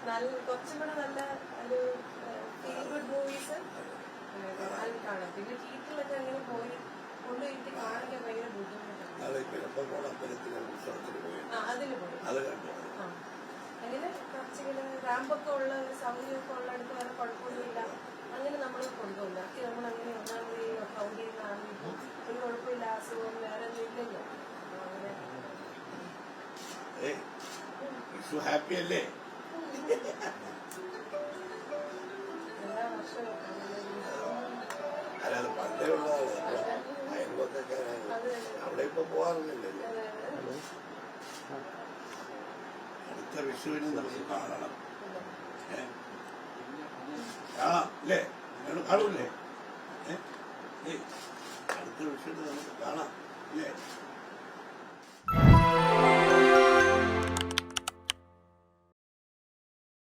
കുറച്ചും കൂടെ നല്ല ഒരു ഫീൽ ഗുഡ് മൂവീസ് അതിൽ കാണാം. പിന്നെ തിയേറ്ററിലൊക്കെ അങ്ങനെ പോയി കൊണ്ടുപോയിട്ട് കാണിക്കാൻ ഭയങ്കര ബുദ്ധിമുട്ടാണ്. അതിന് പോയി അങ്ങനെ കുറച്ചിങ്ങനെ റാമ്പൊക്കെ ഉള്ള ഒരു സൗകര്യമൊക്കെ ഉള്ളിടത്ത് വേറെ കുഴപ്പമൊന്നുമില്ല. അങ്ങനെ നമ്മൾ കൊണ്ടുപോകില്ല. നമ്മളങ്ങനെ ഒന്നാമത് കൗണ്ട് ചെയ്യുന്ന ആണെങ്കിൽ ഒരു കുഴപ്പമില്ല, അസുഖം വേറെ ഒന്നും ഇല്ലല്ലോ. അങ്ങനെ ഹാപ്പി അല്ലേ? എല്ലാ വർഷവും അല്ലാതെ പണ്ടേ ഉള്ളതാണ്. അയൽവക്കൊക്കെ അവിടെ ഇപ്പൊ പോകാറില്ലല്ലോ. അടുത്ത വിഷുവിന് നമുക്ക് കാണണം. കാണാം അല്ലേ? നിങ്ങൾ കാണൂല്ലേ? അടുത്ത വിഷുവിന് നമുക്ക് കാണാം അല്ലേ?